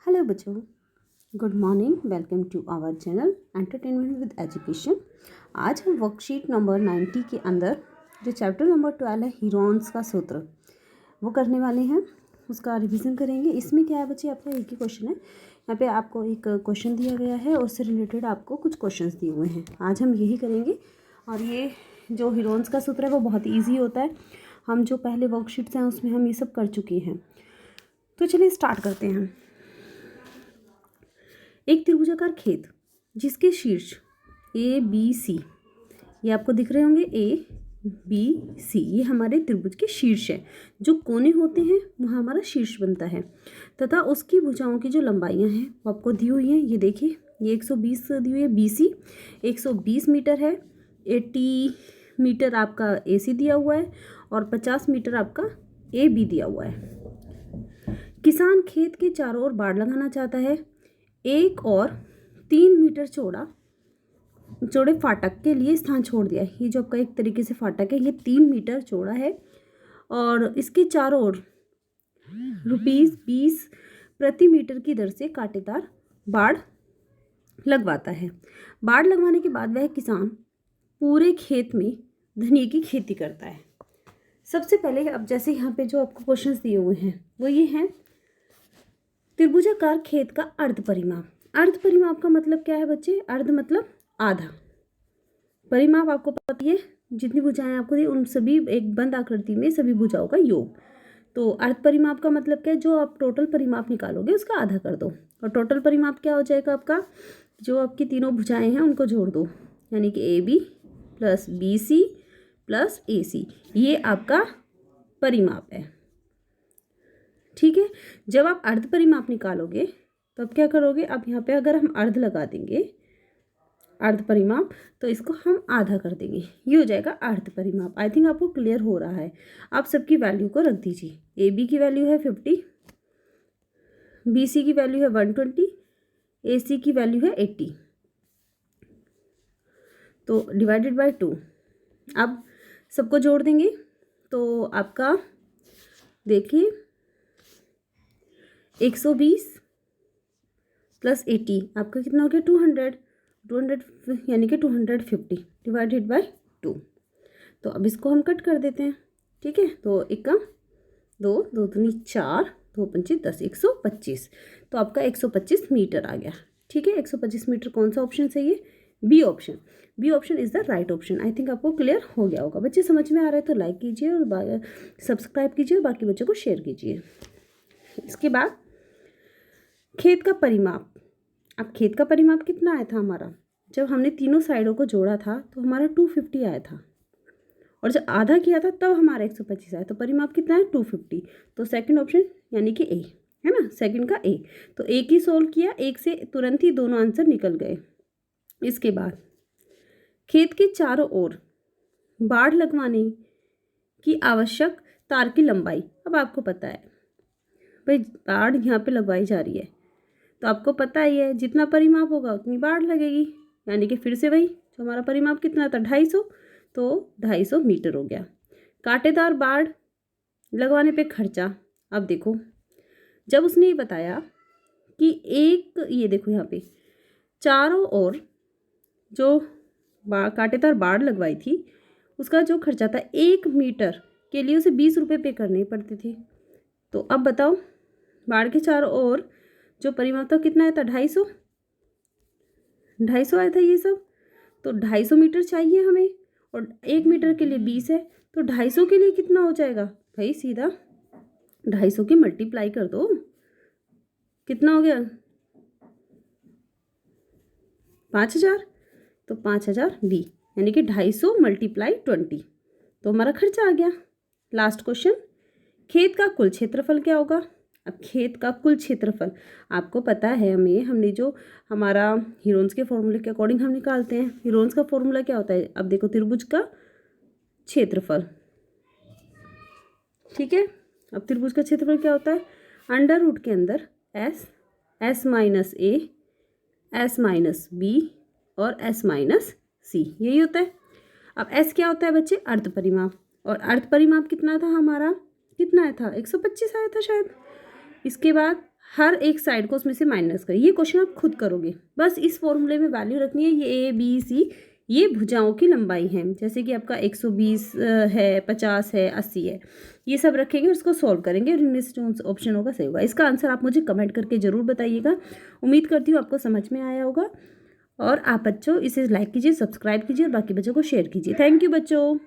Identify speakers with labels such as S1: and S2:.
S1: Hello बच्चों, good morning. Welcome to our channel entertainment with education. आज हम worksheet number 90 के अंदर जो चैप्टर नंबर 12 है हीरोन्स का सूत्र वो करने वाले हैं, उसका रिवीजन करेंगे। इसमें क्या है बच्चे, आपका एक ही क्वेश्चन है। यहाँ पे आपको एक क्वेश्चन दिया गया है और उससे रिलेटेड आपको कुछ क्वेश्चंस दिए हुए हैं। आज हम यही करेंगे और ये जो हीरोन्स का सूत्र है वो बहुत ईजी होता है। हम जो पहले वर्कशीट्स हैं उसमें हम ये सब कर चुके हैं। तो चलिए स्टार्ट करते हैं। एक त्रिभुजाकार खेत जिसके शीर्ष ए बी सी, ये आपको दिख रहे होंगे, ए बी सी, ये हमारे त्रिभुज के शीर्ष है। जो कोने होते हैं वह हमारा शीर्ष बनता है तथा उसकी भुजाओं की जो लंबाइयाँ हैं वो आपको दी हुई हैं। ये देखिए, ये 120 दी हुई है बी सी, 120 मीटर है। 80 मीटर आपका ए सी दिया हुआ है और 50 मीटर आपका ए बी दिया हुआ है। किसान खेत के चारों ओर बाड़ लगाना चाहता है। 1 और 3 मीटर चौड़े फाटक के लिए स्थान छोड़ दिया है। ये जो आपका एक तरीके से फाटक है, ये 3 मीटर चौड़ा है और इसके चारों ओर ₹20 प्रति मीटर की दर से कांटेदार बाड़ लगवाता है। बाड़ लगवाने के बाद वह किसान पूरे खेत में धनिया की खेती करता है। सबसे पहले अब जैसे यहाँ पे जो आपको क्वेश्चंस दिए हुए हैं वो ये हैं, त्रिभुजाकार खेत का अर्ध परिमाप। अर्ध परिमाप का मतलब क्या है बच्चे? अर्ध मतलब आधा। परिमाप आपको पता है, जितनी भुजाएं आपको दी उन सभी एक बंद आकृति में सभी भुजाओं का योग। तो अर्ध परिमाप का मतलब क्या है? जो आप टोटल परिमाप निकालोगे उसका आधा कर दो। और टोटल परिमाप क्या हो जाएगा आपका? जो आपकी तीनों भुजाएं हैं उनको जोड़ दो, यानी कि A B plus B C plus A C, ये आपका परिमाप है। ठीक है। जब आप अर्ध परिमाप निकालोगे तो अब क्या करोगे? अब यहाँ पे अगर हम अर्ध लगा देंगे, अर्ध परिमाप, तो इसको हम आधा कर देंगे, ये हो जाएगा अर्ध परिमाप। आई थिंक आपको क्लियर हो रहा है। आप सबकी वैल्यू को रख दीजिए। ए बी की वैल्यू है 50, बी सी की वैल्यू है 120, ए सी की वैल्यू है 80, तो डिवाइडेड बाय 2। अब सबको जोड़ देंगे तो आपका देखिए 120 प्लस 80 आपका कितना हो गया? 200 यानी कि 250 डिवाइडेड बाय 2। तो अब इसको हम कट कर देते हैं। ठीक है, तो एक कम 2, 2 दूनी 4, 2 पंचे 10, 125। तो आपका 125 मीटर आ गया। ठीक है, 125 मीटर कौन सा ऑप्शन सही है? B option. B option is the right option. I think आपको क्लियर हो गया होगा। बच्चे समझ में आ रहा है तो लाइक कीजिए और सब्सक्राइब कीजिए और बाकी बच्चों को शेयर कीजिए। इसके बाद खेत का परिमाप। अब खेत का परिमाप कितना आया था हमारा? जब हमने तीनों साइडों को जोड़ा था तो हमारा 250 आया था, और जब आधा किया था तब हमारा 125 आया। तो परिमाप कितना है? 250। तो सेकंड ऑप्शन यानी कि ए है ना, सेकंड का ए। तो एक ही सोल्व किया, एक से तुरंत ही दोनों आंसर निकल गए। इसके बाद खेत के चारों ओर बाड़ लगवाने की आवश्यक तार की लंबाई। अब आपको पता है भाई बाड़ यहाँ पे लगवाई जा रही है, तो आपको पता ही है जितना परिमाप होगा उतनी बाड़ लगेगी। यानी कि फिर से वही जो हमारा परिमाप कितना था 250, तो 250 मीटर हो गया। कांटेदार बाड़ लगवाने पे खर्चा। अब देखो, जब उसने ये बताया कि एक, ये देखो यहाँ पे चारों ओर जो कांटेदार बाड़ लगवाई थी उसका जो खर्चा था 1 मीटर के लिए उसे 20 रुपये पे करने पड़ते थे। तो अब बताओ, बाड़ के चारों ओर जो परिमाप था कितना आया था? 250 आया था ये सब। तो 250 मीटर चाहिए हमें और 1 मीटर के लिए 20 है, तो 250 के लिए कितना हो जाएगा भाई? सीधा 250 की मल्टीप्लाई कर दो, कितना हो गया? 5000। तो 5000 बी, यानी कि 250 मल्टीप्लाई 20, तो हमारा खर्चा आ गया। लास्ट क्वेश्चन, खेत का कुल क्षेत्रफल क्या होगा? अब खेत का कुल क्षेत्रफल आपको पता है, हमने जो हमारा हीरोन्स के फॉर्मूले के अकॉर्डिंग हम निकालते हैं। हीरोन्स का फॉर्मूला क्या होता है? अब देखो, त्रिभुज का क्षेत्रफल। ठीक है, अब त्रिभुज का क्षेत्रफल क्या होता है? अंडर रूट के अंदर एस, एस माइनस ए, एस माइनस बी और एस माइनस सी, यही होता है। अब एस क्या होता है बच्चे? अर्ध परिमाप। और अर्ध परिमाप कितना था हमारा? कितना आया था? 125 आया था शायद। इसके बाद हर एक साइड को उसमें से माइनस करें। ये क्वेश्चन आप खुद करोगे, बस इस फॉर्मूले में वैल्यू रखनी है। ये A B C ये भुजाओं की लंबाई है, जैसे कि आपका 120 है, 50 है, 80 है, ये सब रखेंगे और इसको सॉल्व करेंगे और इनमें से जो ऑप्शन होगा सही होगा। इसका आंसर आप मुझे कमेंट करके ज़रूर बताइएगा। उम्मीद करती हूँ आपको समझ में आया होगा। और आप बच्चों इसे लाइक कीजिए, सब्सक्राइब कीजिए और बाकी बच्चों को शेयर कीजिए। थैंक यू बच्चों।